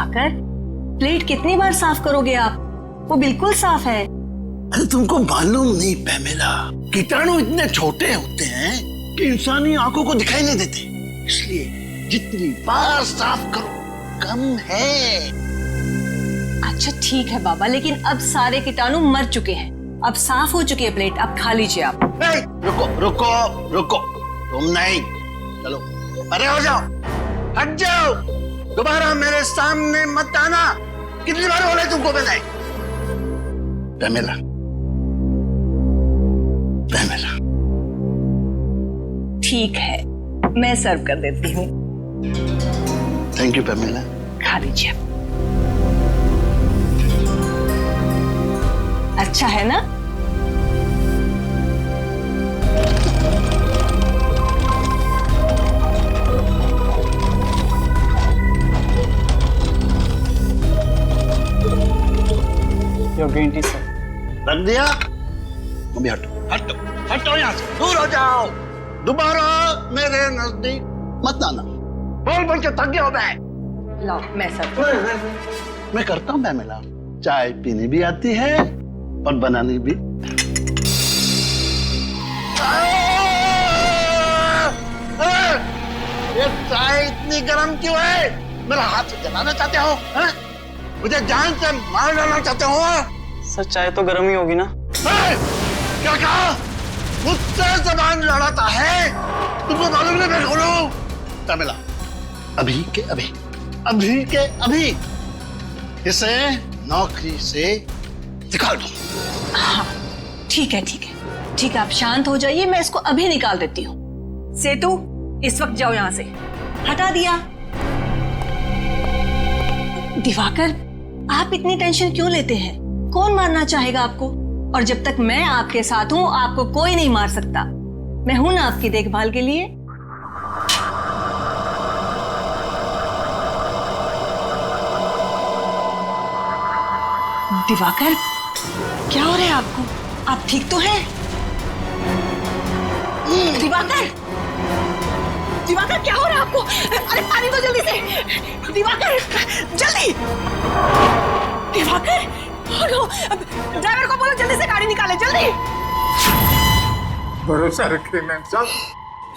Diwakar, plate कितनी बार साफ करोगे आप? वो बिल्कुल साफ है। अरे तुमको मालूम नहीं पैमेला, कीटाणु इतने छोटे होते हैं कि इंसानी आंखों को दिखाई नहीं देते, इसलिए जितनी बार साफ करो कम है। अच्छा ठीक है बाबा, लेकिन अब सारे कीटाणु मर चुके हैं, अब साफ हो चुकी है प्लेट, अब खा लीजिए आप। रुको रुको रुको, तुम नहीं, चलो अरे हो जाओ, हट जाओ, दोबारा मेरे सामने मत आना। कितनी बार बोले तुमको मैंने? Pamela, Pamela. ठीक है, मैं सर्व कर देती हूँ। Thank you Pamela. खा लीजिए। अच्छा है ना? Your green tea sir. रख दिया? अभी हटो हटो हटो, यहाँ से दूर हो जाओ, दोबारा मेरे नजदीक मत आना। बोल बोल के थक गया हो मैं। लाओ मैं सर्व। मैं करता हूँ पैमेला, चाय पीनी भी आती है और बनानी भी। ये चाय इतनी गर्म क्यों है? मेरा हाथ जलाना चाहते हो? मुझे जान से मार डालना चाहते हो? सर चाय तो गर्म ही होगी ना। क्या कहा? मुझसे जबान लड़ाता है? तुमको मालूम नहीं मैं कौन हूं? पैमेला, अभी के अभी, अभी के अभी इसे नौकरी से निकाल दो। हाँ ठीक है ठीक है ठीक है, आप शांत हो जाइए, मैं इसको अभी निकाल देती हूँ। सेतु, इस वक्त जाओ यहाँ से। हटा दिया। दिवाकर, आप इतनी टेंशन क्यों लेते हैं? कौन मारना चाहेगा आपको? और जब तक मैं आपके साथ हूं, आपको कोई नहीं मार सकता। मैं हूं ना आपकी देखभाल के लिए। दिवाकर, क्या हो रहा है आपको? आप ठीक तो हैं? दिवाकर, दिवाकर क्या हो रहा है आपको? अरे पानी दो जल्दी से। दिवाकर जल्दी। दिवाकर, ड्राइवर को बोलो जल्दी से गाड़ी निकाले, जल्दी। भरोसा रखिए मैम साहब,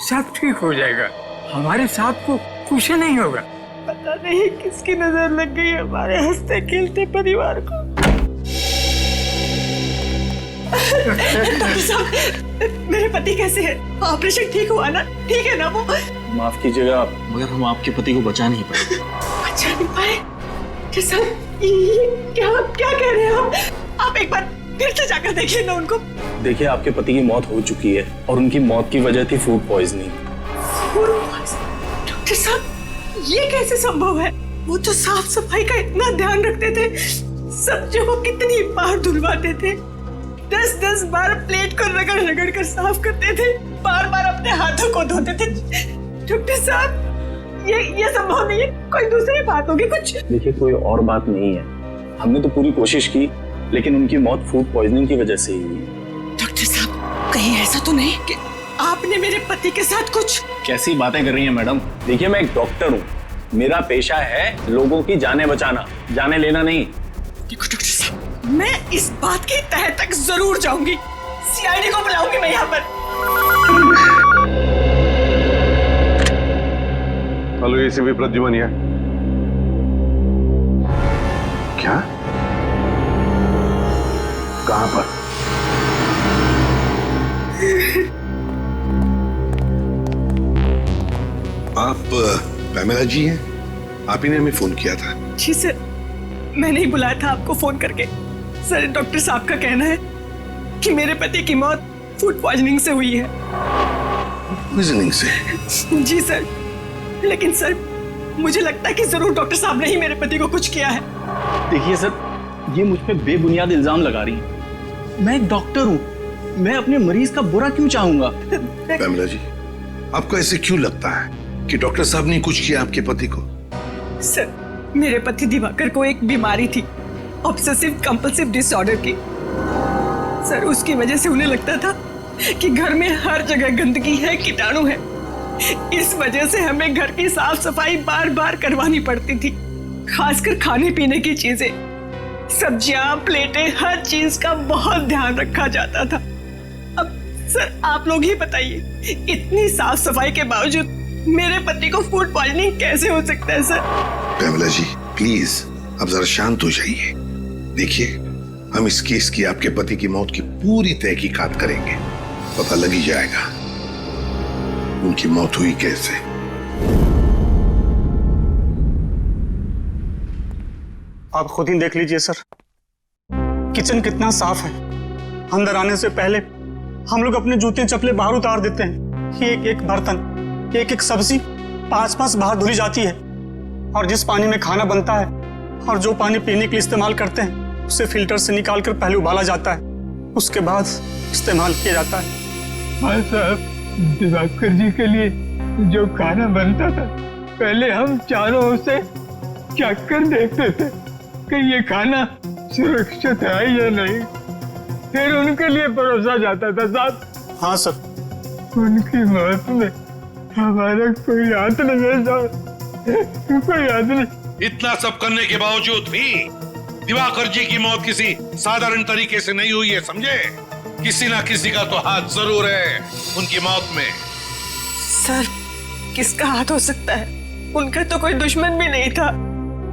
सब ठीक हो जाएगा, हमारे साथ को कुछ नहीं होगा। पता नहीं किसकी नजर लग गई हमारे हंसते खेलते परिवार को। डॉक्टर साहब, मेरे पति कैसे हैं? ऑपरेशन ठीक हुआ ना? ठीक है ना वो? माफ कीजिएगा मगर हम आपके पति को बचा नहीं पाए। बचा नहीं पाए? क्या क्या कह रहे हैं आप एक बार फिर से जाकर देखिए ना उनको। देखिए आपके पति की मौत हो चुकी है और उनकी मौत की वजह थी फूड पॉइजनिंग। डॉक्टर साहब, ये कैसे संभव है? वो तो साफ सफाई का इतना ध्यान रखते थे, सब्जियों को कितनी बार धुलवाते थे, 10-10 बार प्लेट को रगड़ रगड़ कर साफ करते थे, बार बार अपने हाथों को धोते थे। डॉक्टर साहब, ये संभव नहीं है, कोई दूसरी बात होगी कुछ। देखिए कोई और बात नहीं है, हमने तो पूरी कोशिश की लेकिन उनकी मौत फूड पॉइजनिंग की वजह से ही हुई। डॉक्टर साहब, कहीं ऐसा तो नहीं कि आपने मेरे पति के साथ कुछ? कैसी बातें कर रही हैं मैडम? देखिए मैं एक डॉक्टर हूँ, मेरा पेशा है लोगों की जानें बचाना, जाने लेना नहीं। देखो डॉक्टर साहब, मैं इस बात की तह तक जरूर जाऊंगी, सीआईडी को बुलाऊंगी मैं यहाँ पर। हेलो एसीपी प्रद्युमन है। क्या? कहां पर? आप पैमेला जी हैं? आप ही ने हमें फोन किया था। जी सर, मैंने ही बुलाया था आपको फोन करके। सर, डॉक्टर साहब का कहना है कि मेरे पति की मौत फूड पॉइजनिंग से हुई है। पॉइजनिंग से? जी सर, लेकिन सर मुझे लगता है कि जरूर डॉक्टर साहब ने ही मेरे पति को कुछ किया है। देखिए सर, ये मुझ पे बेबुनियाद इल्जाम लगा रही है। मैं एक डॉक्टर हूँ, मैं अपने मरीज का बुरा क्यों चाहूंगा? पैमेला जी, आपको ऐसे क्यों लगता है कि डॉक्टर साहब ने कुछ किया आपके पति को? सर, मेरे पति दिवाकर को एक बीमारी थी, ऑब्सेसिव कंपल्सिव डिसऑर्डर की। सर, उसकी वजह से उन्हें लगता था कि घर में हर जगह गंदगी है, कीटाणु है। इस वजह से हमें घर की साफ सफाई बार बार करवानी पड़ती थी। खासकर खाने पीने की चीजें, सब्जियां, प्लेटें, हर चीज का बहुत ध्यान रखा जाता था। अब सर आप लोग ही बताइए, इतनी साफ सफाई के बावजूद मेरे पति को फूड पॉइजनिंग कैसे हो सकता है सर? कैमला जी प्लीज अब जरा शांत हो जाइए। देखिए, हम इस केस की आपके पति की मौत की पूरी तहकीकात करेंगे, पता लग ही जाएगा उनकी मौत हुई कैसे। आप खुद ही देख लीजिए सर, किचन कितना साफ है। अंदर आने से पहले हम लोग अपने जूते चप्पलें बाहर उतार देते हैं। एक एक बर्तन, एक एक सब्जी 5-5 बार धुली जाती है। और जिस पानी में खाना बनता है और जो पानी पीने के लिए इस्तेमाल करते हैं, उसे फिल्टर से निकाल कर पहले उबाला जाता है, उसके बाद इस्तेमाल किया जाता है। हाँ साहब, दिवाकर जी के लिए जो खाना बनता था, पहले हम चारों ओर से चख कर देखते थे कि ये खाना सुरक्षित है या नहीं, फिर उनके लिए परोसा जाता था साहब। हाँ सर। उनकी मौत में हमारा कोई हाथ नहीं है साहब, कोई हाथ नहीं। इतना सब करने के बावजूद भी दिवाकर जी की मौत किसी साधारण तरीके से नहीं हुई है, समझे? किसी ना किसी का तो हाथ जरूर है उनकी मौत में। सर किसका हाथ हो सकता है? उनका तो कोई दुश्मन भी नहीं था।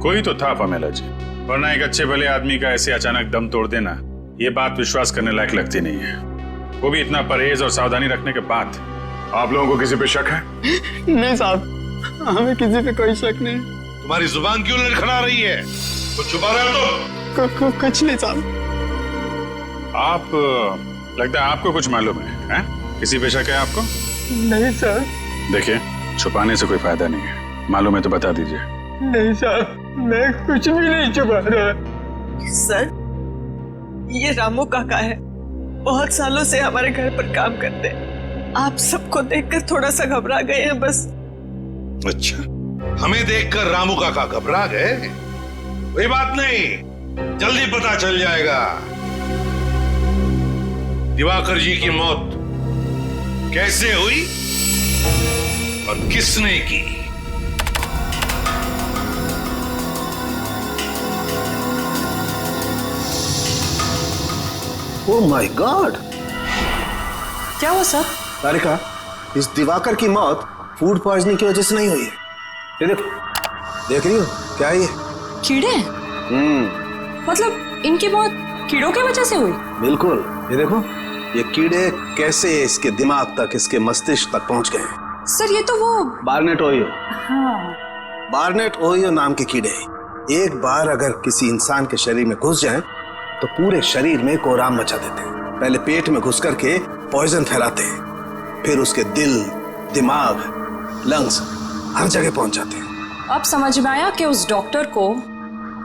कोई तो था पमेला जी, वरना एक अच्छे भले आदमी का ऐसे अचानक दम तोड़ देना, ये बात विश्वास करने लायक लगती नहीं है, वो भी इतना परहेज और सावधानी रखने के बाद। आप लोगों को किसी पे शक है? नहीं साहब, हमें किसी पे कोई शक नहीं। तुम्हारी जुबान क्यों लड़खड़ा रही है? कुछ छुपा रहे हो तुम? कुछ नहीं साहब। आप लगता है आपको कुछ मालूम है? किसी पे शक है आपको? नहीं सर। देखिए, छुपाने से कोई फायदा नहीं है, मालूम है तो बता दीजिए। नहीं साहब, मैं कुछ भी नहीं छुपा रहा। सर ये रामू काका है, बहुत सालों से हमारे घर पर काम करते हैं। आप सबको देखकर थोड़ा सा घबरा गए हैं बस। अच्छा, हमें देखकर रामू काका घबरा गए? कोई बात नहीं, जल्दी पता चल जाएगा दिवाकर जी की मौत कैसे हुई और किसने की। Oh my God! क्या हुआ सर? तारिका, इस दिवाकर की मौत फूड पॉइजनिंग की वजह से नहीं हुई है। ये देखो, देख रही हो क्या है ये? कीड़े? मतलब इनकी मौत कीड़ों की वजह से हुई? बिल्कुल, ये देखो, ये कीड़े कैसे इसके दिमाग तक, इसके मस्तिष्क तक पहुंच गए। सर ये तो वो बार्नेट ओहियो। हाँ। बार्नेट ओहियो नाम के कीड़े एक बार अगर किसी इंसान के शरीर में घुस जाएं, तो पूरे शरीर में कोहराम मचा देते हैं। पहले पेट में घुस करके पॉइजन फैलाते हैं, फिर उसके दिल, दिमाग, लंग्स हर जगह पहुंच जाते हैं। अब समझ में आया कि उस डॉक्टर को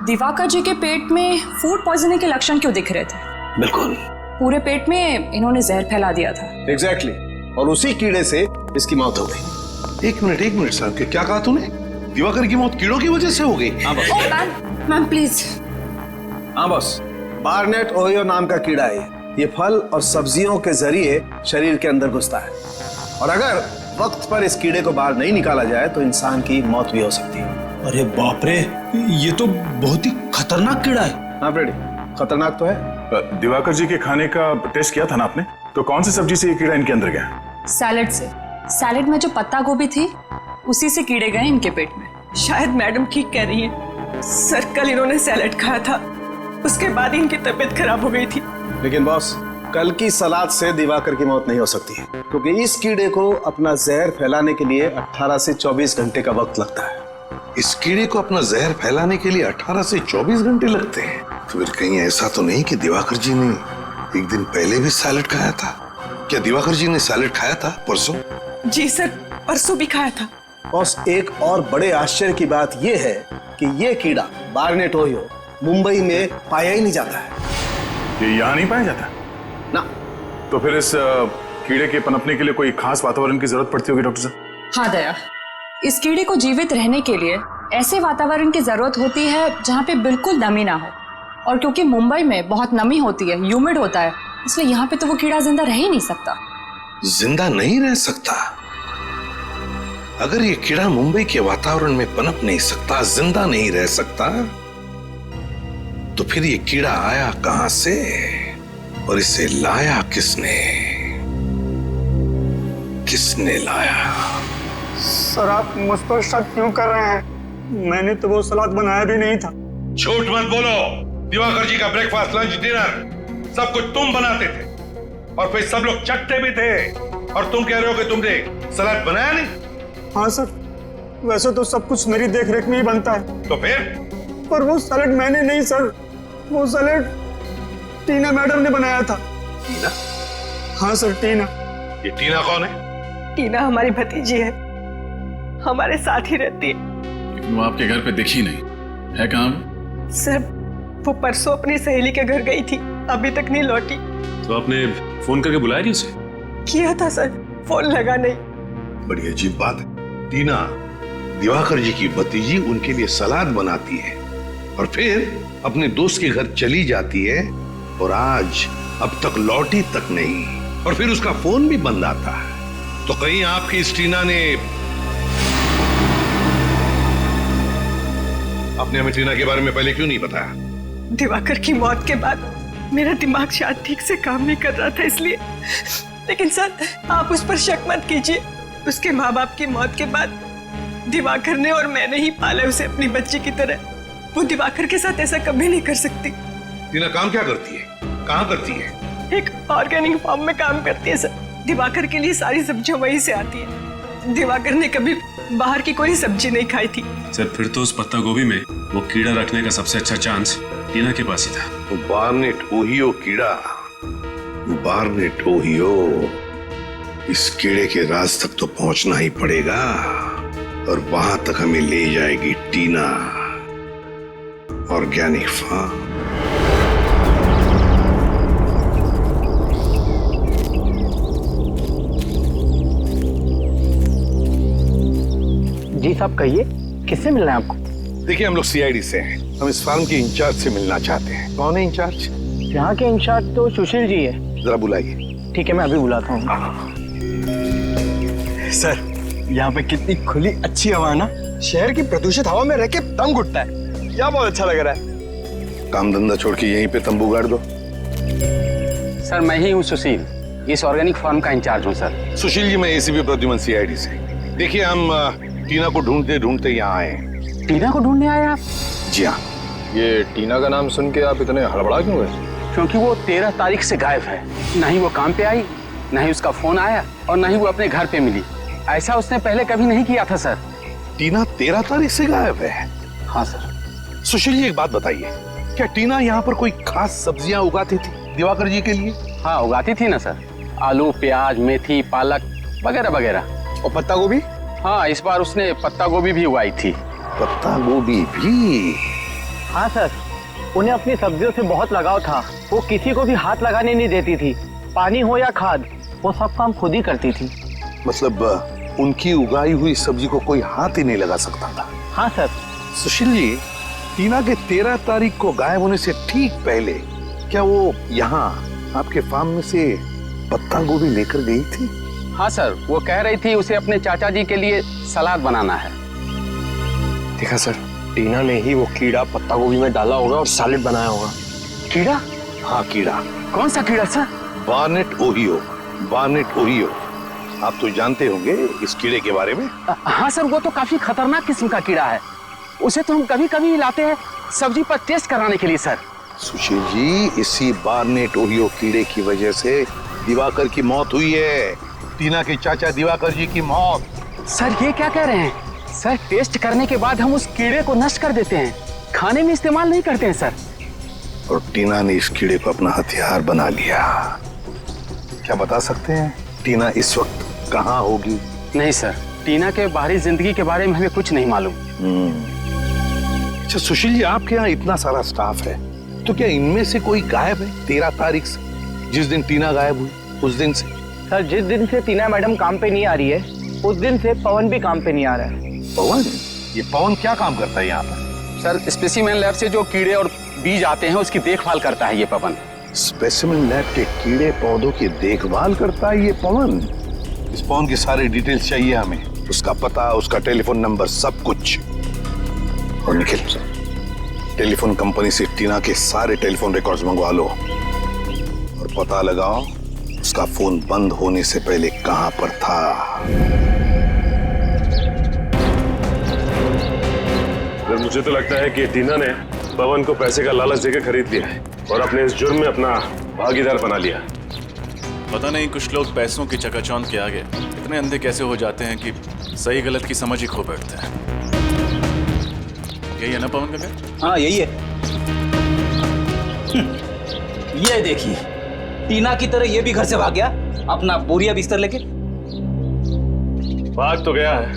दिवाकर जी के पेट में फूड पॉइजनिंग के लक्षण क्यों दिख रहे थे। बिल्कुल, पूरे पेट में इन्होंने जहर फैला दिया था। एग्जैक्टली, और उसी कीड़े से इसकी मौत हो गई। एक मिनट साहब, क्या कहा तूने? दिवाकर की मौत कीड़ों की वजह से हो गई? हाँ बस। Ma'am please. हाँ बस, बार्नेट ओहियो नाम का कीड़ा है। ये फल और सब्जियों के जरिए शरीर के अंदर घुसता है, और अगर वक्त पर इस कीड़े को बाहर नहीं निकाला जाए तो इंसान की मौत भी हो सकती है। अरे बाप रे, ये तो बहुत ही खतरनाक कीड़ा है। हाँ फ्रेडी, खतरनाक तो है। दिवाकर जी के खाने का टेस्ट किया था ना आपने? तो कौन सी सब्जी से ये कीड़ा इनके अंदर गया? सैलेड से। सैलेड में जो पत्ता गोभी थी, उसी से कीड़े गए इनके पेट में। शायद मैडम ठीक कह रही है। सर कल इन्होंने सैलेड खाया था, उसके बाद इनकी तबीयत खराब हो गई थी। लेकिन बॉस, कल की सलाद से दिवाकर की मौत नहीं हो सकती है, क्योंकि इस कीड़े को अपना जहर फैलाने के लिए 18 से 24 घंटे का वक्त लगता है। इस कीड़े को अपना जहर फैलाने के लिए 18 से 24 घंटे लगते हैं? तो फिर कहीं ऐसा तो नहीं कि दिवाकर जी ने एक दिन पहले भी सैलेड खाया था? क्या दिवाकर जी ने सैलेड खाया था परसों? जी सर, परसों भी खाया था। बॉस, एक और बड़े आश्चर्य की बात यह है कि यह कीड़ा बार्नेट ओहियो मुंबई में पाया ही नहीं जाता है। ये यहाँ नहीं पाया जाता ना? तो फिर इस कीड़े के पनपने के लिए कोई खास वातावरण की जरूरत पड़ती होगी डॉक्टर साहब? हाँ दया, इस कीड़े को जीवित रहने के लिए ऐसे वातावरण की जरूरत होती है जहाँ पे बिल्कुल नमी ना हो, और क्योंकि मुंबई में बहुत नमी होती है, ह्यूमिड होता है, इसलिए यहाँ पे तो वो कीड़ा जिंदा रह ही नहीं सकता। जिंदा नहीं रह सकता? अगर ये कीड़ा मुंबई के वातावरण में पनप नहीं सकता, जिंदा नहीं रह सकता, तो फिर ये कीड़ा आया कहां से और इसे लाया किसने? किसने लाया? सर आप मुझ पर शक क्यों कर रहे हैं? मैंने तो वो सलाद बनाया भी नहीं था। झूठ मत बोलो। दिवाकर जी का ब्रेकफास्ट, लंच, डिनर सब कुछ तुम बनाते थे और फिर सब लोग चटते भी थे, और तुम कह रहे हो कि तुमने सलाद बनाया नहीं? हाँ सर, वैसे तो सब कुछ मेरी देखरेख में ही बनता है। तो फिर? पर वो सैलेड मैंने नहीं सर, वो सैलेड टीना मैडम ने बनाया था। टीना? हाँ सर, टीना। ये टीना कौन है? टीना हमारी भतीजी है, हमारे साथ ही रहती है। लेकिन वो आपके घर पे दिखी नहीं है। कहाँ? सर वो परसों अपनी सहेली के घर गई थी, अभी तक नहीं लौटी। तो आपने फोन करके बुलाया नहीं उसे? किया था सर, फोन लगा नहीं। बड़ी अजीब बात है। टीना दिवाकर जी की भतीजी उनके लिए सलाद बनाती है और फिर अपने दोस्त के घर चली जाती है, और आज अब तक लौटी तक नहीं, और फिर उसका फोन भी बंद आता है। तो कहीं आपकी इस टीना ने अपने हमें टीना के बारे में पहले क्यों नहीं बताया? दिवाकर की मौत के बाद मेरा दिमाग शायद ठीक से काम नहीं कर रहा था, इसलिए। लेकिन सर आप उस पर शक मत कीजिए, उसके माँ बाप की मौत के बाद दिवाकर ने और मैंने ही पाला उसे अपनी बच्ची की तरह। वो दिवाकर के साथ ऐसा कभी नहीं कर सकती। टीना काम क्या करती है? कहाँ करती है? एक ऑर्गेनिक फार्म में काम करती है सर। दिवाकर के लिए सारी सब्जियां वहीं से आती है। दिवाकर ने कभी बाहर की कोई सब्जी नहीं खाई थी। सर फिर तो उस पत्ता गोभी में वो कीड़ा रखने का सबसे अच्छा चांस टीना के पास ही था। तो बारनेट ओहियो कीड़ा, बारनेट ओहियो, इस कीड़े के राज तक तो पहुंचना ही पड़ेगा, और वहां तक हमें ले जाएगी टीना ऑर्गेनिक फार्म। जी साहब कहिए, किससे मिलना है आपको? देखिए हम लोग सीआईडी से हैं, हम इस फार्म के इंचार्ज से मिलना चाहते हैं। कौन है इंचार्ज? यहाँ के इंचार्ज तो सुशील जी है। जरा बुलाइए। ठीक है, मैं अभी बुलाता हूँ। सर यहाँ पे कितनी खुली अच्छी हवा है ना, शहर की प्रदूषित हवा में रह के दम घुटता है। क्या बहुत अच्छा लग रहा है। काम धंधा छोड़ के यहीं पे तंबू गाड़ दो। सर मैं ही हूँ सुशील, इस ऑर्गेनिक फार्म का इंचार्ज हूँ सर। सुशील जी, मैं एसीपी प्रद्युमन सीआईडी से। देखिए हम टीना को ढूंढते ढूंढते यहाँ आए। टीना को ढूंढने आए आप? जी हाँ। ये टीना का नाम सुन के आप इतने हड़बड़ा क्यों गए? क्योंकि वो 13 तारीख से गायब है। न ही वो काम पे आई, न ही उसका फोन आया, और न ही वो अपने घर पे मिली। ऐसा उसने पहले कभी नहीं किया था सर। टीना 13 तारीख से गायब है? हाँ सर। सुशील जी एक बात बताइए, क्या टीना यहाँ पर कोई खास सब्जियां उगाती थी दिवाकर जी के लिए? हाँ उगाती थी ना सर, आलू, प्याज, मेथी, पालक वगैरह वगैरह। और पत्ता गोभी? हाँ इस बार उसने पत्ता गोभी भी उगाई थी। पत्ता गोभी भी? हाँ सर, उन्हें अपनी सब्जियों से बहुत लगाव था। वो किसी को भी हाथ लगाने नहीं देती थी। पानी हो या खाद, वो सब काम खुद ही करती थी। मतलब उनकी उगाई हुई सब्जी को कोई हाथ ही नहीं लगा सकता था? हाँ सर। सुशील जी, टीना के 13 तारीख को गायब होने से ठीक पहले क्या वो यहाँ आपके फार्म में से पत्ता गोभी लेकर गई थी? हाँ सर, वो कह रही थी उसे अपने चाचा जी के लिए सलाद बनाना है। देखा सर, टीना ने ही वो कीड़ा पत्ता गोभी में डाला होगा और सैलेड बनाया होगा। कीड़ा? हाँ कीड़ा। कौन सा कीड़ा sir? Barnett Ohio. Barnett Ohio, आप तो जानते होंगे इस कीड़े के बारे में। हाँ सर, वो तो काफी खतरनाक किस्म का कीड़ा है। उसे तो हम कभी कभी लाते हैं सब्जी पर टेस्ट कराने के लिए सर। सुशील जी, इसी बारनेट ओहियो कीड़े की वजह से दिवाकर की मौत हुई है। टीना के चाचा दिवाकर जी की मौत। सर ये क्या कह रहे हैं? सर टेस्ट करने के बाद हम उस कीड़े को नष्ट कर देते हैं, खाने में इस्तेमाल नहीं करते हैं सर। और टीना ने इस कीड़े को अपना हथियार बना लिया। क्या बता सकते हैं टीना इस वक्त कहाँ होगी? नहीं सर, टीना के बाहरी जिंदगी के बारे में हमें कुछ नहीं मालूम। अच्छा सुशील जी, आपके यहाँ इतना सारा स्टाफ है, तो क्या इनमें से कोई गायब है 13 तारीख से, जिस दिन टीना गायब हुई उस दिन से? सर जिस दिन से टीना मैडम काम पे नहीं आ रही है, उस दिन से पवन भी काम पे नहीं आ रहा है। पवन? ये पवन क्या काम करता है यहाँ पर? सर स्पेसिमेन लैब से जो कीड़े और बीज आते हैं उसकी देखभाल करता है ये पवन। स्पेसिमेन लैब के कीड़े पौधों की देखभाल करता है ये पवन? इस पवन की सारी डिटेल्स चाहिए हमें। उसका पता, उसका टेलीफोन नंबर, सब कुछ। और निखिल, टेलीफोन कंपनी से टीना के सारे टेलीफोन रिकॉर्ड्स मंगवा लो और पता लगाओ उसका फोन बंद होने से पहले कहां पर था। मुझे तो लगता है कि टीना ने पवन को पैसे का लालच देकर खरीद लिया है और अपने इस जुर्म में अपना भागीदार बना लिया। पता नहीं कुछ लोग पैसों की चकाचौंध के आगे इतने अंधे कैसे हो जाते हैं कि सही गलत की समझ ही खो बैठते हैं। यही है ना पवन का घर? हाँ यही है। ये देखिए, टीना की तरह ये भी घर से भाग गया अपना बोरिया बिस्तर लेके। भाग तो गया है,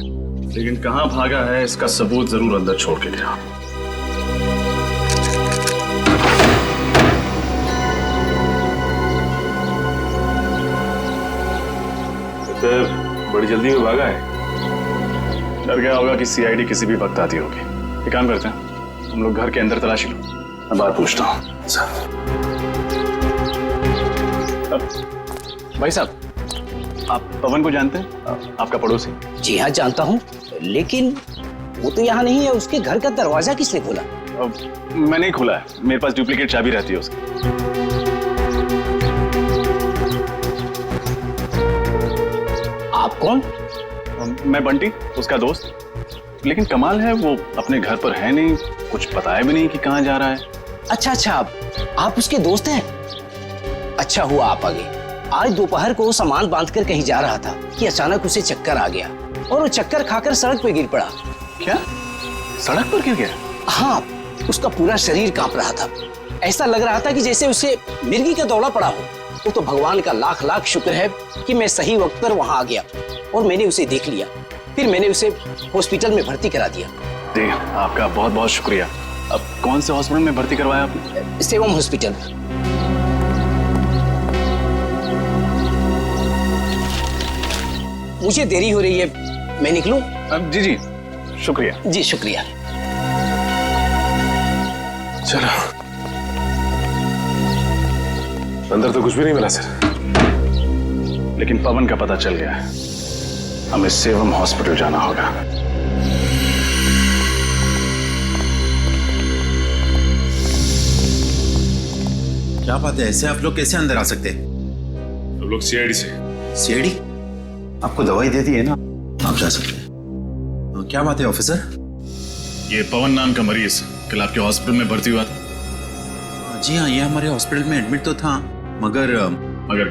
लेकिन कहां भागा है इसका सबूत जरूर अंदर छोड़ के गया। बड़ी जल्दी में भागा है, डर गया होगा कि सीआईडी किसी भी वक्त आती होगी। एक काम करते हैं, हम लोग घर के अंदर तलाशी लो, मैं बात पूछता हूँ। भाई साहब, आप पवन को जानते हैं? आपका पड़ोसी? जी हाँ जानता हूँ, लेकिन वो तो यहाँ नहीं है। उसके घर का दरवाजा किसने खोला? मैंने ही खोला है, मेरे पास डुप्लीकेट चाबी रहती है उसकी। आप कौन? मैं बंटी, उसका दोस्त। लेकिन कमाल है, वो अपने घर पर है नहीं, कुछ बताया भी नहीं कि कहाँ जा रहा है। अच्छा अच्छा, आप उसके दोस्त हैं? अच्छा हुआ आप आ गए। आज दोपहर को सामान बांधकर कहीं जा रहा था कि अचानक उसे चक्कर आ गया और वो चक्कर खाकर सड़क पे गिर पड़ा। क्या? सड़क पर गिर गया? हाँ, उसका पूरा शरीर कांप रहा था। ऐसा लग रहा था कि जैसे उसे मिर्गी का दौरा पड़ा हो। वो तो भगवान का लाख लाख शुक्र है कि मैं सही वक्त पर वहां आ गया और मैंने उसे देख लिया। फिर मैंने उसे हॉस्पिटल में भर्ती करा दिया। जी, आपका बहुत बहुत शुक्रिया। अब कौन से हॉस्पिटल में भर्ती करवाया आपने? सेवम हॉस्पिटल। मुझे देरी हो रही है, मैं निकलूं? जी जी, शुक्रिया। जी शुक्रिया। चलो, अंदर तो कुछ भी नहीं मिला सर, लेकिन पवन का पता चल गया है। हमें सेवम हॉस्पिटल जाना होगा। क्या बात है, ऐसे आप लोग कैसे अंदर आ सकते हैं? हम लोग सीआईडी से। सीआईडी? आपको दवाई दे दी है ना, आप जा सकते हैं। तो क्या बात है ऑफिसर? ये पवन नाम का मरीज कल आपके हॉस्पिटल में भर्ती हुआ था? जी हाँ, ये हमारे हॉस्पिटल में एडमिट तो था, मगर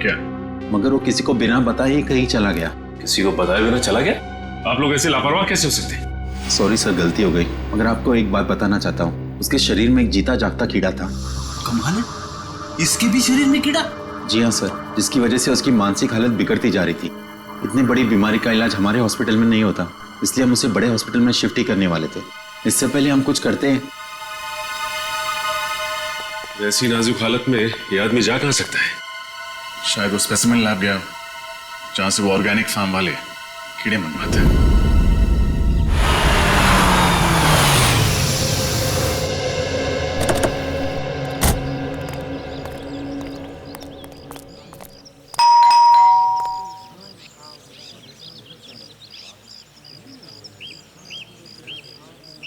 क्या? मगर वो किसी को बिना बताए ही कहीं चला गया। किसी को बताए बिना चला गया? आप लोग ऐसे लापरवाह कैसे हो सकते हैं? सॉरी सर, गलती हो गई। मगर आपको एक बात बताना चाहता हूँ, उसके शरीर में एक जीता जागता कीड़ा था। कमाल है, इसके भी शरीर में कीड़ा? जी हाँ सर, जिसकी वजह से उसकी मानसिक हालत बिगड़ती जा रही थी। इतनी बड़ी बीमारी का इलाज हमारे हॉस्पिटल में नहीं होता, इसलिए हम उसे बड़े हॉस्पिटल में शिफ्ट ही करने वाले थे। इससे पहले हम कुछ करते हैं। वैसी नाजुक हालत में ये आदमी जा कहाँ सकता है? शायद वो स्पेसिमेन लैब गया, जहां से वो ऑर्गेनिक फार्म वाले कीड़े मंगवाते हैं।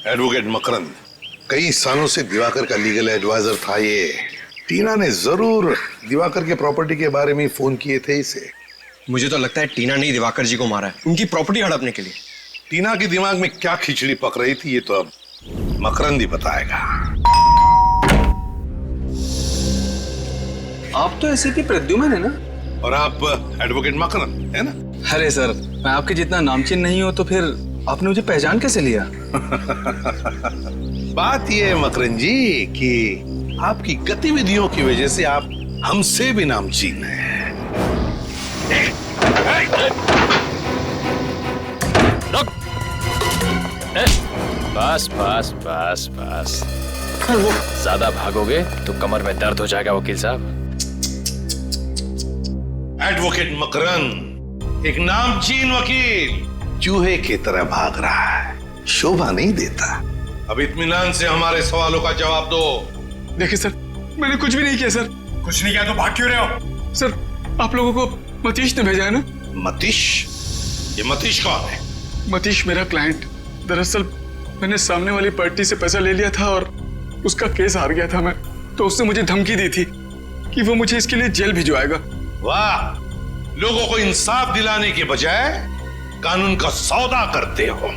एडवोकेट मकरंद, कई सालों से दिवाकर का लीगल एडवाइजर था ये। टीना ने जरूर दिवाकर के प्रॉपर्टी के बारे में फोन किए थे इसे। मुझे तो लगता है टीना ने दिवाकर जी को मारा है, उनकी प्रॉपर्टी हड़पने के लिए। टीना के दिमाग में क्या खिचड़ी पक रही थी, ये तो अब मकरंद ही बताएगा। आप तो ऐसे की प्रद्युमन है ना? और आप एडवोकेट मकरंद है ना? अरे सर, मैं आपके जितना नामचीन नहीं हूं, तो फिर आपने मुझे पहचान कैसे लिया? बात यह है मकरंद जी कि आपकी गतिविधियों की वजह से आप हमसे भी नामचीन हैं। बस बस बस बस, ज्यादा भागोगे तो कमर में दर्द हो जाएगा वकील साहब। एडवोकेट मकरंद एक नामचीन वकील चूहे की तरह भाग रहा है, शोभा नहीं देता। अब इत्मीनान से हमारे सवालों का जवाब दो। देखिए सर, मैंने कुछ भी नहीं किया सर। कुछ नहीं किया तो भाग क्यों रहे हो? सर, आप लोगों को मतीश ने भेजा है ना? मतीश? ये मतीश कौन है? मतीश मेरा क्लाइंट। दरअसल मैंने सामने वाली पार्टी से पैसा ले लिया था और उसका केस हार गया था मैं, तो उसने मुझे धमकी दी थी कि वो मुझे इसके लिए जेल भिजवाएगा। वाह, लोगों को इंसाफ दिलाने के बजाय कानून का सौदा करते हो।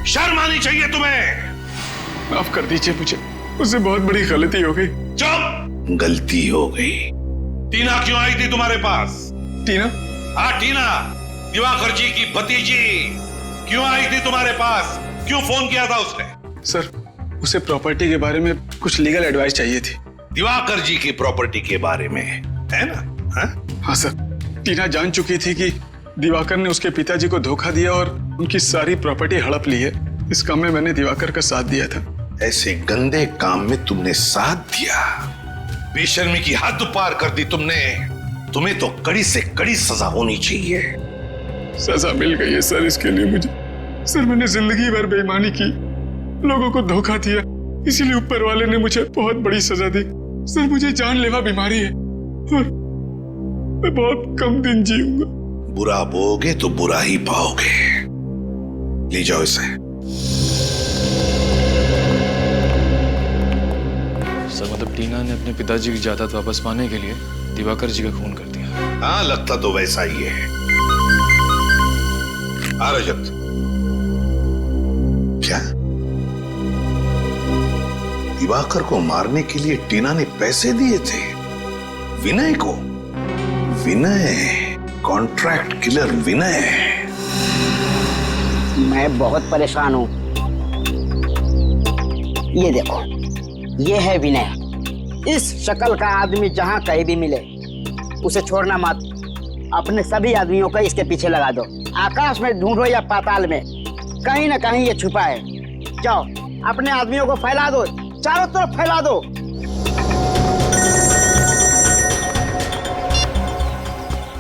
शर्म आनी चाहिए तुम्हें। माफ कर दीजिए मुझे, उससे बहुत बड़ी गलती हो गई। चुप। गलती हो गई। टीना क्यों आई थी तुम्हारे पास? टीना? हाँ, टीना, दिवाकर जी की भतीजी क्यों आई थी तुम्हारे पास? क्यों फोन किया था उसने? सर, उसे प्रॉपर्टी के बारे में कुछ लीगल एडवाइस चाहिए थी। दिवाकर जी की प्रॉपर्टी के बारे में, है ना? हाँ सर, टीना जान चुकी थी कि दिवाकर ने उसके पिताजी को धोखा दिया और उनकी सारी प्रॉपर्टी हड़प ली है। इस काम में मैंने दिवाकर का साथ दिया था। ऐसे गंदे काम में तुमने साथ दिया? बेशर्मी की हद पार कर दी तुमने। तुम्हें तो कड़ी से कड़ी सजा होनी चाहिए। सजा मिल गई है सर इसके लिए मुझे। सर, मैंने जिंदगी भर बेईमानी की, लोगों को धोखा दिया, इसीलिए ऊपर वाले ने मुझे बहुत बड़ी सजा दी। सर, मुझे जानलेवा बीमारी है और मैं बहुत कम दिन जीऊंगा। बुरा बोगे तो बुरा ही पाओगे। ले जाओ इसे। सर, मतलब टीना ने अपने पिताजी की जायदाद वापस पाने के लिए दिवाकर जी का खून कर दिया। हाँ, लगता तो वैसा ही है। आ रजत, क्या दिवाकर को मारने के लिए टीना ने पैसे दिए थे विनय को? विनय, कॉन्ट्रैक्ट किलर विनय। मैं बहुत परेशान हूँ। ये देखो, ये है विनय। इस शक्ल का आदमी जहाँ कहीं भी मिले उसे छोड़ना मत। अपने सभी आदमियों को इसके पीछे लगा दो। आकाश में ढूंढो या पाताल में, कहीं ना कहीं ये छुपा है। जाओ, अपने आदमियों को फैला दो, चारों तरफ फैला दो।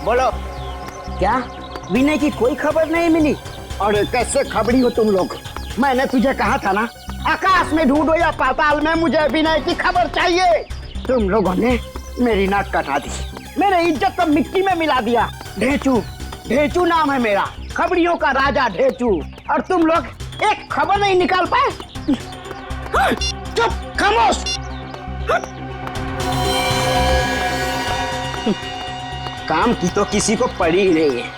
बोलो, क्या विनय की कोई खबर नहीं मिली? और कैसे खबरी हो तुम लोग? मैंने तुझे कहा था ना, आकाश में ढूंढो या पाताल में, मुझे विनय की खबर चाहिए। तुम लोगों ने मेरी नाक कटा दी, मेरे इज्जत तो मिट्टी में मिला दिया। ढेचू, ढेचू नाम है मेरा, खबरियों का राजा ढेचू। और तुम लोग एक खबर नहीं निकाल पाए। चुप, खामोश। काम की तो किसी को पड़ी ही नहीं है।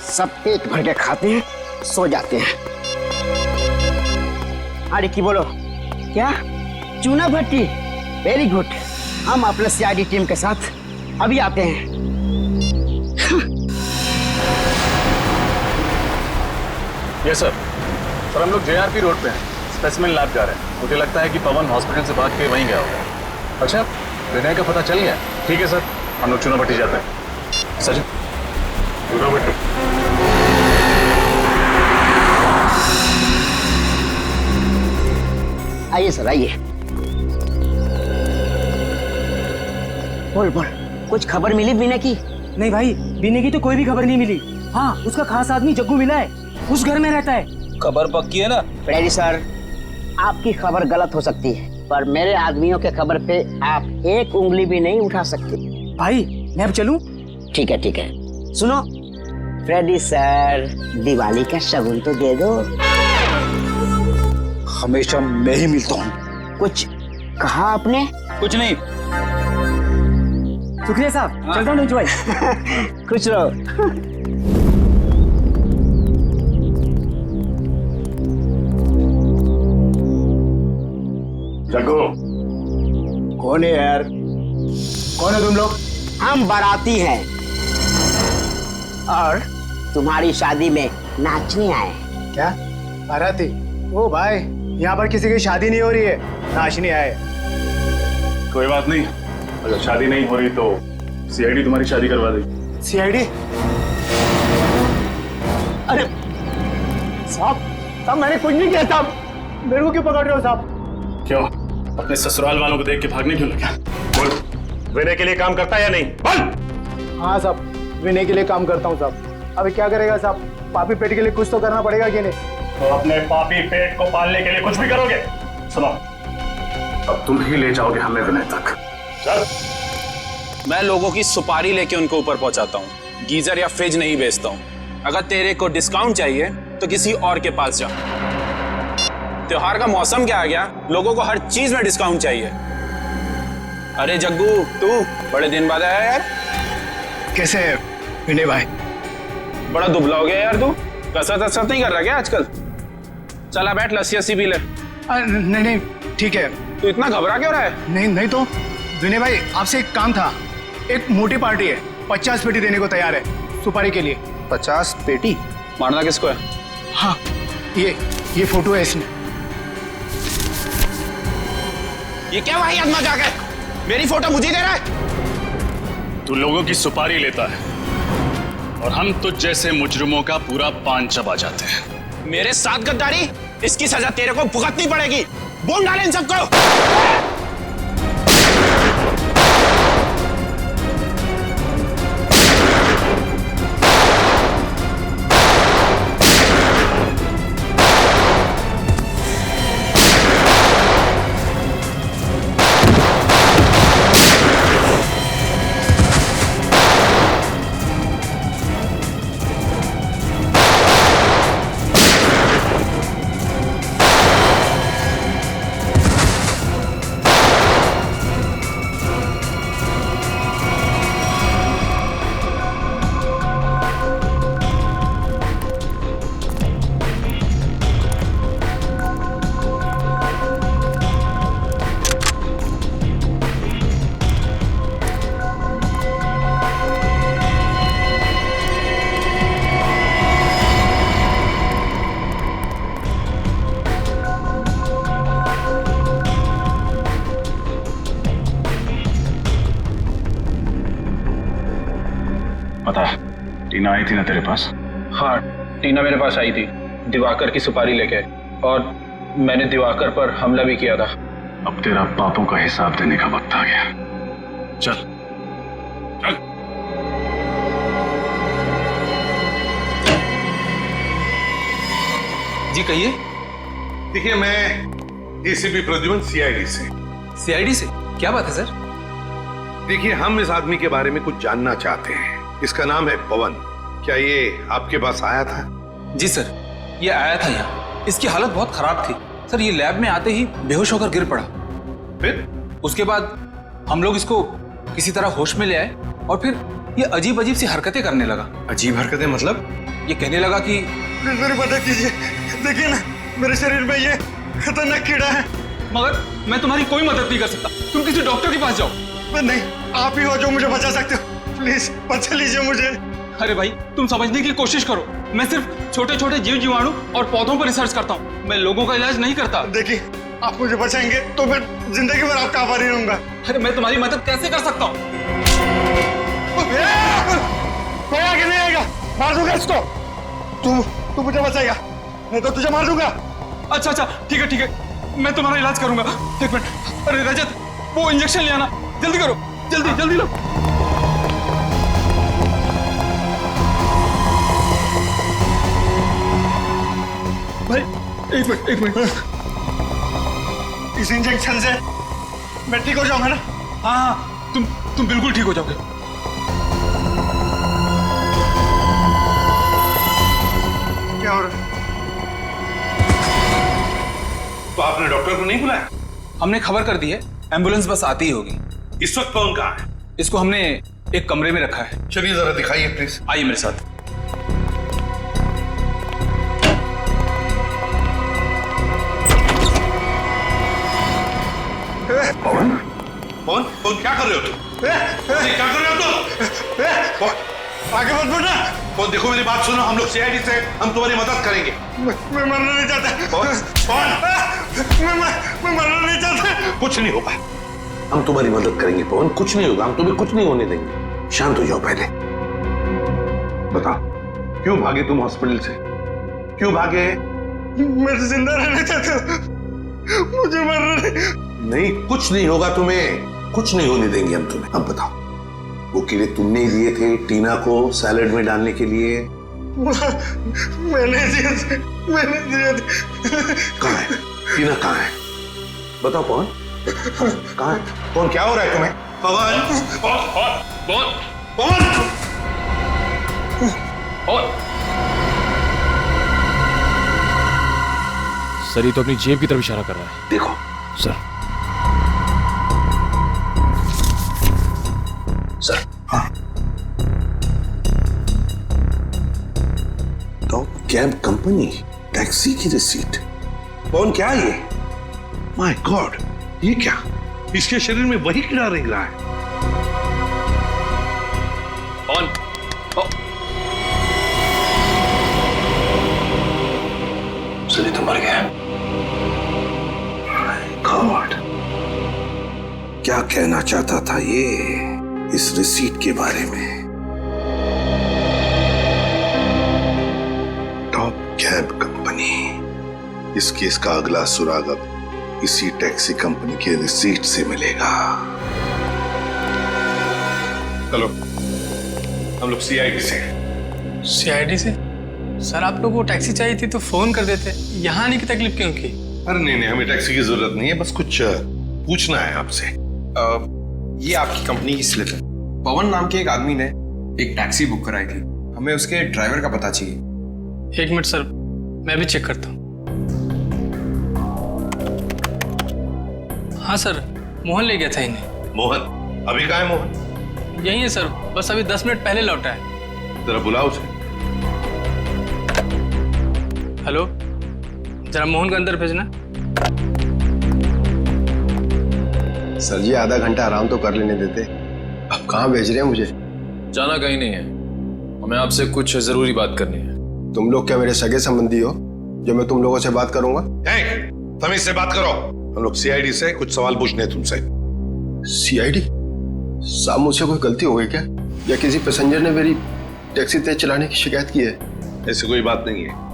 सब पेट भर के खाते हैं, सो जाते हैं। अरे की बोलो, क्या चूना भट्टी? Very good. हम अपने सीआईडी टीम के साथ अभी आते हैं। Yes sir. सर, हम लोग जेआरपी रोड पे हैं, स्पेसिमेन लैब जा रहे हैं। मुझे लगता है कि पवन हॉस्पिटल से भाग के वहीं गया होगा। अच्छा, विनय का पता चल गया? ठीक है सर, हम लोग चूना भट्टी जाते हैं। सचिन, चूना भट्टी। आइए सर, आइए। बोल बोल, कुछ खबर मिली विनय की? नहीं भाई, विनय की तो कोई भी खबर नहीं मिली। हाँ, उसका खास आदमी जग्गू मिला है, उस घर में रहता है। खबर पक्की है ना? फ्रेडी सर, आपकी खबर गलत हो सकती है, पर मेरे आदमियों के खबर पे आप एक उंगली भी नहीं उठा सकते। भाई, मैं अब चलूं? ठीक है, ठीक है। सुनो फ्रेडी सर, दिवाली का शगुन तो दे दो। हमेशा मैं ही मिलता हूँ। कुछ कहा आपने? कुछ नहीं। शुक्रिया साहब, चलता हूँ भाई। खुश रहो। जग्गू, कौन है यार? कौन है तुम लोग? हम बाराती हैं और तुम्हारी शादी में नाचने आए। क्या बाराती? ओ भाई, यहाँ पर किसी की शादी नहीं हो रही है, नाचने आए। कोई बात नहीं, अगर शादी नहीं हो रही तो सीआईडी तुम्हारी शादी करवा देगी। सीआईडी? अरे साहब, साहब मैंने कुछ नहीं किया साहब, मेरे को क्यों पकड़ रहे हो साहब? क्यों, अपने ससुराल वालों को देख के भागने क्यों लगा? बोल, विनय के लिए काम करता है या नहीं? बोल। हाँ साहब, विनय के लिए काम करता हूँ साहब। अभी क्या करेगा साहब, पापी पेट के लिए कुछ तो करना पड़ेगा कि नहीं? तो अपने पापी पेट को पालने के लिए कुछ भी करोगे? सुनो, अब तुम ही ले जाओगे हमें विनय तक। चल। मैं लोगों की सुपारी लेके उनको ऊपर पहुंचाता हूँ, गीजर या फ्रिज नहीं बेचता हूँ। अगर तेरे को डिस्काउंट चाहिए तो किसी और के पास जा। त्योहार का मौसम क्या आ गया, लोगों को हर चीज में डिस्काउंट चाहिए। अरे जग्गू, तू बड़े दिन बाद आया यार। कैसे है विनय भाई? बड़ा दुबला हो गया यार तू। कसरत नहीं कर रहा क्या आजकल? चला बैठ, लस्सी पी ले। नहीं नहीं ठीक है। तू इतना घबरा क्यों रहा है? नहीं तो विनय भाई, आपसे एक काम था। एक मोटी पार्टी है, 50 पेटी देने को तैयार है सुपारी के लिए। 50 पेटी? मारना किसको है? हाँ, ये फोटो है इसमें। ये क्या वाहियात मजाक है? मेरी फोटो मुझे दे रहा है? तू लोगों की सुपारी लेता है और हम तुझ जैसे मुजरिमों का पूरा पान चबा जाते हैं। मेरे साथ गद्दारी, इसकी सजा तेरे को भुगतनी पड़ेगी। बोल डाले इन सबको। पता टीना आई थी ना तेरे पास? हाँ, टीना मेरे पास आई थी दिवाकर की सुपारी लेके, और मैंने दिवाकर पर हमला भी किया था। अब तेरा पापों का हिसाब देने का वक्त आ गया। चल चल। जी कहिए। देखिए, मैं एसीपी प्रद्युमन, सीआईडी से। सीआईडी से? क्या बात है सर? देखिए, हम इस आदमी के बारे में कुछ जानना चाहते हैं। इसका नाम है पवन। क्या ये आपके पास आया था? जी सर, ये आया था यहाँ। इसकी हालत बहुत खराब थी सर। ये लैब में आते ही बेहोश होकर गिर पड़ा। फिर उसके बाद हम लोग इसको किसी तरह होश में ले आए, और फिर ये अजीब अजीब सी हरकतें करने लगा। अजीब हरकतें मतलब? ये कहने लगा कि मेरी मदद कीजिए, देखिए ना मेरे शरीर में ये खतरनाक कीड़ा है। मगर मैं तुम्हारी कोई मदद नहीं कर सकता, तुम किसी डॉक्टर के पास जाओ। नहीं, आप ही हो जो मुझे बचा सकते हो। प्लीज बचा लीजिए मुझे। अरे भाई, तुम समझने की कोशिश करो। मैं सिर्फ छोटे छोटे जीव जीवाणु और पौधों पर रिसर्च करता हूँ। मैं लोगों का इलाज नहीं करता। देखिए, आप मुझे बचाएंगे तो फिर जिंदगी भर आपका आभारी रहूंगा। अरे मैं तुम्हारी मदद कैसे कर सकता हूँ? कोई आगे नहीं आएगा, मार दूंगा इसको। तू मुझे बचाएगा, नहीं तो तुझे मार दूंगा। अच्छा, ठीक है, मैं तुम्हारा इलाज करूंगा। एक मिनट। अरे रजत, वो इंजेक्शन ले आना, जल्दी करो, जल्दी लो। भाई एक मिनट। इस इंजेक्शन से मैं ठीक हो जाऊंगा ना? हाँ, तुम बिल्कुल ठीक हो जाओगे। क्या हो रहा है? तो आपने डॉक्टर को नहीं बुलाया? हमने खबर कर दी है, एम्बुलेंस बस आती ही होगी। इस वक्त कौन कहाँ है? इसको हमने एक कमरे में रखा है। चलिए जरा दिखाइए प्लीज। आइए मेरे साथ। कौन क्या कर रहे हो तुम? क्या कर रहे हो तुम? आगे मत बढ़ना। कौन, देखो मेरी बात सुनो, हम लोग सीआईडी से, हम तुम्हारी मदद करेंगे। मैं मरना नहीं चाहता। कौन? मैं मरना नहीं चाहता। कुछ नहीं होगा, हम तुम्हारी मदद करेंगे पवन, कुछ नहीं होगा, हम तुम्हें कुछ नहीं होने देंगे। शांत हो जाओ पहले। बताओ, क्यों भागे तुम हॉस्पिटल से? क्यों भागे? मैं जिंदा रहना चाहता हूं, मुझे मरना नहीं, कुछ नहीं होगा तुम्हें, कुछ नहीं होने देंगे हम तुम्हें। अब बताओ, वो कीड़े तुमने ही दिए थे टीना को सैलेड में डालने के लिए? मैंने दिए थे। कहाँ है टीना? कहाँ है? बताओ पवन, कहाँ है? कौन, क्या हो रहा है तुम्हें? पवन सर ये तो अपनी जेब की तरफ इशारा कर रहा है। देखो सर। सर। हाँ। टॉप कैब कंपनी टैक्सी की रिसीट। कौन क्या ये? माय गॉड, ये क्या? इसके शरीर में वही कीड़ा रेंग रहा है। कौन? सुनी तो मर गया। माय गॉड, क्या कहना चाहता था ये इस रिसीट के बारे में? Top cab company. इस केस का अगला सुराग अब इसी टैक्सी कंपनी के रिसीट से मिलेगा। चलो हम लोग सीआईडी से। सीआईडी से? सर आप लोगों को टैक्सी चाहिए थी तो फोन कर देते, यहाँ आने की तकलीफ क्यों की? अरे नहीं नहीं, हमें टैक्सी की जरूरत नहीं है, बस कुछ पूछना है आपसे। ये आपकी कंपनी की स्लिप है। पवन नाम के एक आदमी ने एक टैक्सी बुक कराई थी, हमें उसके ड्राइवर का पता चाहिए। 1 मिनट सर, मैं भी चेक करता हूँ। हाँ सर, मोहन ले गया था इन्हें। मोहन? अभी कहाँ है मोहन? यही है सर, बस अभी 10 मिनट पहले लौटा है। जरा बुलाओ उसे। हेलो, जरा मोहन को अंदर भेजना। सर जी आधा घंटा आराम तो कर लेने देते। अब कहाँ भेज रहे हैं मुझे? जाना कहीं नहीं है, हमें आपसे कुछ जरूरी बात करनी है। तुम लोग क्या मेरे सगे संबंधी हो जो मैं तुम लोगों से बात करूंगा? तमीज से बात करो। हम लोग सीआईडी से कुछ सवाल पूछने हैं तुमसे। सीआईडी? साहब मुझसे कोई गलती हो गई क्या, या किसी पैसेंजर ने मेरी टैक्सी तेज चलाने की शिकायत की है? ऐसी कोई बात नहीं है।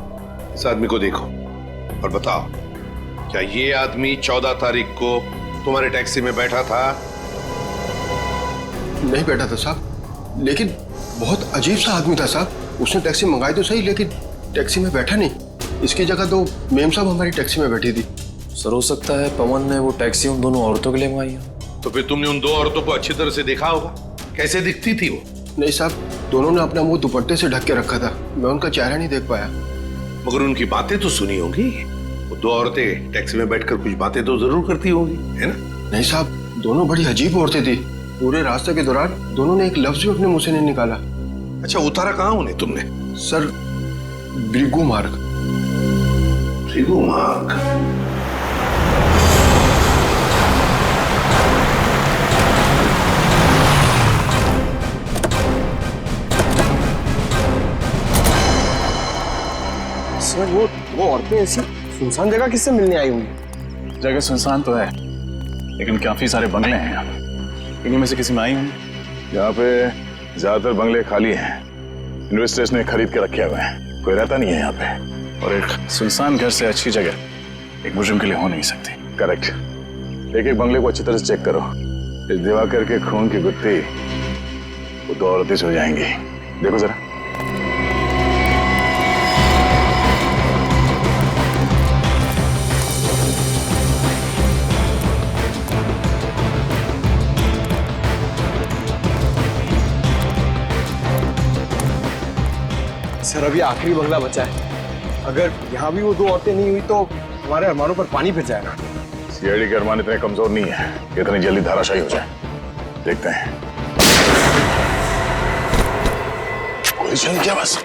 इस आदमी को देखो और बताओ, क्या ये आदमी 14 तारीख को तुम्हारे टैक्सी में बैठा था? नहीं बैठा था साहब, लेकिन बहुत अजीब सा आदमी था साहब। उसने टैक्सी मंगाई तो सही, लेकिन टैक्सी में बैठा नहीं। इसकी जगह तो मेम साहब हमारी टैक्सी में बैठी थी। सर हो सकता है पवन ने वो टैक्सी उन दोनों औरतों के लिए मंगाई हो। तो फिर तुमने उन 2 औरतों को अच्छी तरह से देखा होगा, कैसे दिखती थी वो? नहीं साहब, दोनों ने अपना मुंह दुपट्टे से ढक के रखा था, मैं उनका चेहरा नहीं देख पाया। मगर उनकी बातें तो सुनी होंगी। वो 2 औरतें टैक्सी में बैठकर कुछ बातें तो जरूर करती होंगी, है ना? नहीं साहब, दोनों बड़ी अजीब औरतें थी। पूरे रास्ते के दौरान दोनों ने एक लफ्ज भी अपने मुंह से नहीं निकाला। अच्छा, उतारा कहाँ उन्हें तुमने? सर, ब्रिगू मार्ग। ब्रिगू मार्ग? सर वो औरतें ऐसी सुनसान जगह किससे मिलने आई होंगी? जगह सुनसान तो है, लेकिन काफी सारे बंगले हैं यहाँ पे। इन्हीं में से किसी में आई होंगी। यहाँ पे ज्यादातर बंगले खाली हैं, इन्वेस्टर्स ने खरीद के रखे हुए हैं, कोई रहता नहीं है यहाँ पे। और एक सुनसान घर से अच्छी जगह एक मुजरिम के लिए हो नहीं सकती। करेक्ट। एक एक बंगले को अच्छी तरह से चेक करो। इस दिवाकर के खून की गुत्थी वो 2 औरतें हो जाएंगी। देखो जरा। सर अभी आखिरी बंगला बचा है, अगर यहाँ भी वो 2 औरतें नहीं हुई तो हमारे अरमानों पर पानी फिर जाएगा। सीआईडी के अरमान इतने कमजोर नहीं है कि इतनी जल्दी धाराशायी हो जाए। देखते हैं। कोई चल क्या बस।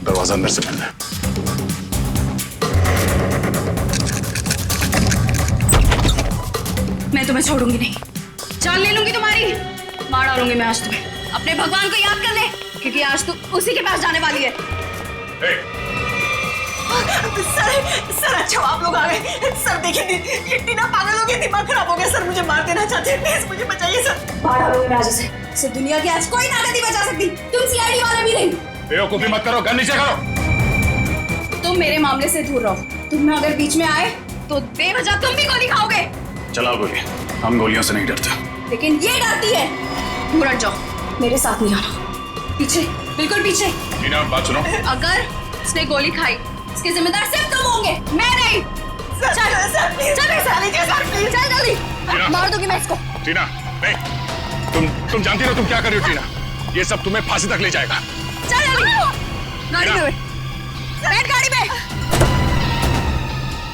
दरवाजा अंदर से बंद है। मैं तुम्हें छोड़ूंगी नहीं, जान ले लूंगी तुम्हारी, मार डालूंगी मैं आज तुम्हें। अपने भगवान को याद कर ले, क्योंकि आज तू उसी के पास जाने वाली है। सर अच्छा आप लोग आ गए। सर देखिए ये टीना पागल हो गई, दिमाग खराब हो गया। सर मुझे मार देना चाहते हैं, प्लीज मुझे बचाइए सर। मार डालूंगी मैं आज उसे दुनिया की आज कोई ताकत नहीं बचा सकती, तुम सीआईडी वाले भी नहीं। बेवकूफी मत करो, गन नीचे करो। तुम मेरे मामले से दूर रहो, तुम अगर बीच में आए तो बेवजह तुम भी गोली खाओगे। चलाओ गोली, हम गोलियों से नहीं डरते। लेकिन ये डरती है। दूर हट जाओ, मेरे साथ नहीं आना। पीछे, बिल्कुल पीछे। टीना बात सुनो। अगर उसने गोली खाई, इसके जिम्मेदार सिर्फ तुम होंगे, मैं नहीं। चल, चल जल्दी, चल जल्दी। मार दूंगी मैं इसको। टीना नहीं, तुम जानती हो तुम क्या कर रही हो टीना? ये सब तुम्हें फांसी तक ले जाएगा। चल गाड़ी में बैठ, गाड़ी में।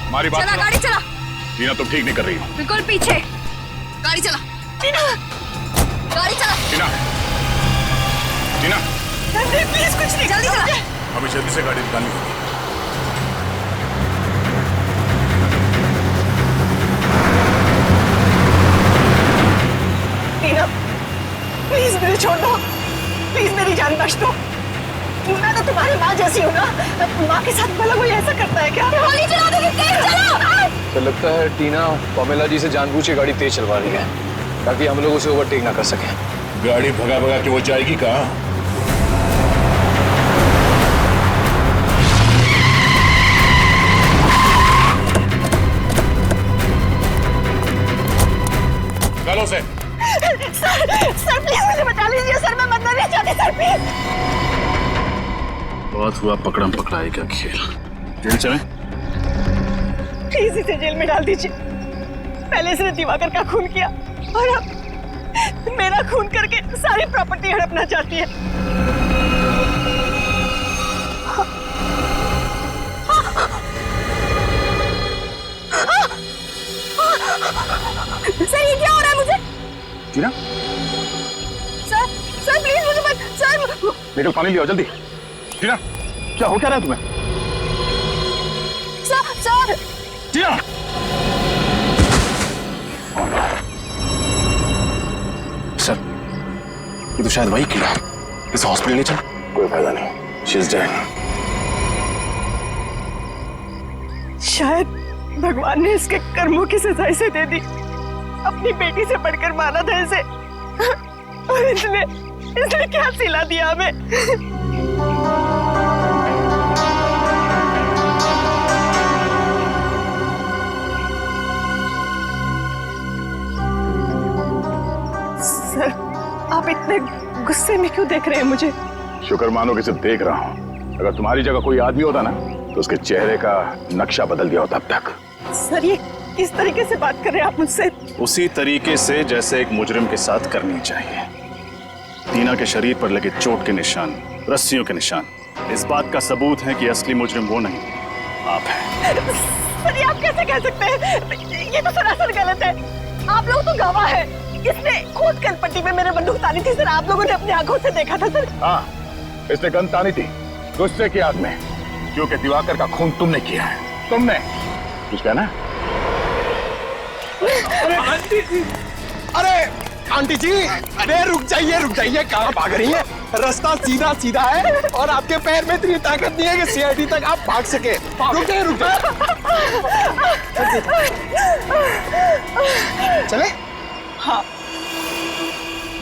हमारी बात चला, गाड़ी चला। टीना तुम ठीक नहीं कर रही हो। बिल्कुल पीछे गाड़ी चला। टीना गाड़ी चला। टीना टीना प्लीज कुछ नहीं, जल्दी चला। हमें जल्दी से गाड़ी निकालनी होगी। टीना प्लीज मुझे छोड़ दो, प्लीज मेरी जान बख्श दो। मैं तो तुम्हारी माँ जैसी हूँ ना, माँ के साथ भला कोई ऐसा करता है क्या? गोली चला दोगी, तेज चलो। तो लगता है टीना पमेला जी से जानबूझ के गाड़ी तेज चलवा रही है ताकि हम लोग उसे ओवरटेक ना कर सके। गाड़ी भगा भगा के वो जाएगी कहाँ? चलो से। सर प्लीज मुझे बचा लीजिए सर, मैं मरना नहीं चाहती सर, प्लीज। बहुत हुआ पकड़म पकड़ाई का खेल। जेल चलें? प्लीज इसे जेल में डाल दीजिए। पहले इसने दिवाकर का खून किया और अब मेरा खून करके सारी प्रॉपर्टी हड़पना चाहती है। सर ये क्या हो रहा है मुझे? टीना सर प्लीज मुझे मत, सर। निकल, पानी लियो जल्दी। टीना क्या हो क्या रहा है तुम्हें? सर टीना सर ये तो शायद वही किया। इसे हॉस्पिटल ले चल। कोई फायदा नहीं, शी इज डेड। शायद भगवान ने इसके कर्मों की सजा इसे दे दी। अपनी बेटी से बढ़कर माना था इसे और इसने क्या सिला दिया हमें। सर आप इतने गुस्से में क्यों देख रहे हैं मुझे? शुक्र मानो कि सिर्फ देख रहा हूँ। अगर तुम्हारी जगह कोई आदमी होता ना तो उसके चेहरे का नक्शा बदल गया होता अब तक। सर ये किस तरीके से बात कर रहे हैं आप मुझसे? उसी तरीके से जैसे एक मुजरिम के साथ करनी चाहिए। टीना के शरीर पर लगे चोट के निशान, रस्सियों के निशान, इस बात का सबूत है कि असली मुजरिम वो नहीं, आप हैं। सर ये आप कैसे कह सकते हैं? ये तो सरासर गलत है। आप लोग तो गवाह हैं। इसने खुद कनपट्टी में मेरे बंदूक तानी थी सर, आप लोगों ने अपनी आंखों से देखा था सर। हाँ इसने गन तानी थी गुस्से की आग में, क्योंकि दिवाकर का खून तुमने किया है। तुमने कुछ कहना? अरे आंटी जी, अरे रुक जाइए, कहाँ भाग रही हैं? रास्ता सीधा सीधा है और आपके पैर में इतनी ताकत नहीं है कि सीआईडी तक आप भाग सके। रुक जाइए। चले? हाँ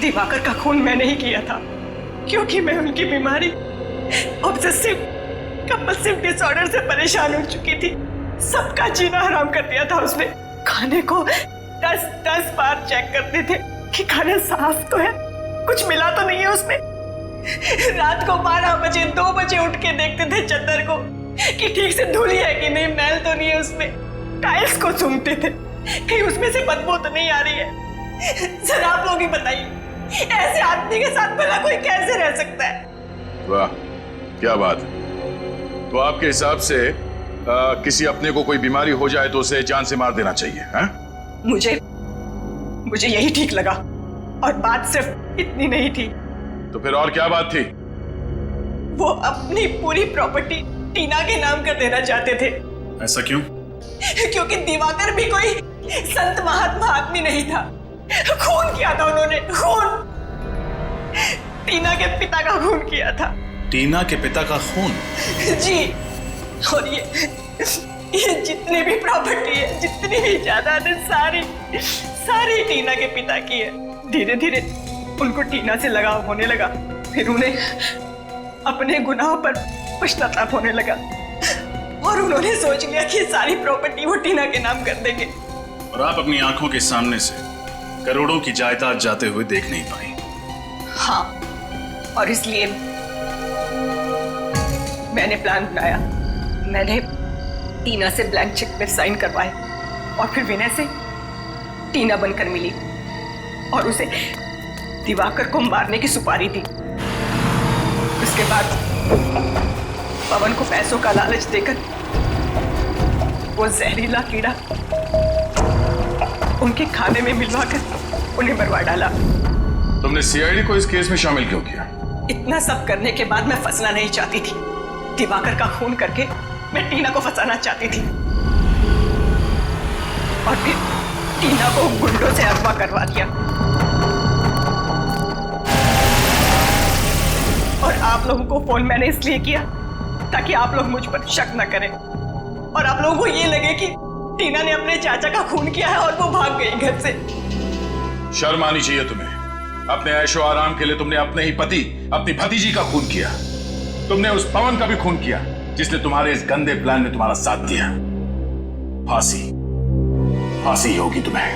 दिवाकर का खून मैंने ही किया था, क्योंकि मैं उनकी बीमारी ऑब्सेसिव कंपल्सिव डिसऑर्डर से परेशान हो चुकी थी। सबका जीना हराम कर दिया था उसने। खाने को 10-10 बार चेक करते थे कि खाना साफ तो है, कुछ मिला तो नहीं है उसमें। रात को 12 बजे 2 बजे उठ के देखते थे चद्दर को कि ठीक से धुली है कि नहीं, मैल तो नहीं है उसमें। टाइल्स को सूंघते थे कहीं उसमें से बदबू तो नहीं आ रही है। सर आप लोग ही बताइए, ऐसे आदमी के साथ भला कोई कैसे रह सकता है? वाह क्या बात। तो आपके हिसाब से किसी अपने को कोई बीमारी हो जाए तो उसे जान से मार देना चाहिए, हैं? मुझे यही ठीक लगा, और बात सिर्फ इतनी नहीं थी। तो फिर और क्या बात थी? वो अपनी पूरी प्रॉपर्टी टीना के नाम कर देना चाहते थे। ऐसा क्यों? क्योंकि दिवाकर भी कोई संत महात्मा आदमी नहीं था। खून किया था उन्होंने, खून। टीना के पिता का खून किया था। टीना के पिता का खून? जी, और ये जितनी भी प्रॉपर्टी है, जितनी भी जायदाद है, सारी टीना के पिता की है। धीरे धीरे उनको टीना से लगाव होने लगा, फिर उन्हें अपने गुनाहों पर पश्चाताप होने लगा और उन्होंने सोच लिया कि सारी प्रॉपर्टी वो टीना के नाम कर देंगे। और आप अपनी आंखों के सामने से करोड़ों की जायदाद जाते हुए देख नहीं पाई। हाँ, और इसलिए मैंने प्लान बनाया। मैंने टीना से ब्लैंक चेक पे साइन करवाए और फिर विनय से टीना बनकर मिली और उसे दिवाकर को मारने की सुपारी दी। उसके बाद पवन को पैसों का लालच देकर वो जहरीला कीड़ा उनके खाने में मिलवाकर उन्हें मरवा डाला। तुमने सीआईडी को इस केस में शामिल क्यों किया? इतना सब करने के बाद मैं फंसना नहीं चाहती थी। दिवाकर का खून करके मैं टीना को फंसाना चाहती थी और फिर टीना को गुंडों से अगवा करवा दिया। और आप लोगों को फोन मैंने इसलिए किया ताकि आप लोग मुझ पर शक न करें और आप लोगों को ये लगे कि टीना ने अपने चाचा का खून किया है और वो भाग गई घर से। शर्म आनी चाहिए तुम्हें। अपने ऐशो आराम के लिए तुमने अपने ही पति, अपनी भतीजी का खून किया। तुमने उस पवन का भी खून किया जिसने तुम्हारे इस गंदे प्लान में तुम्हारा साथ दिया। फांसी, फांसी होगी तुम्हें।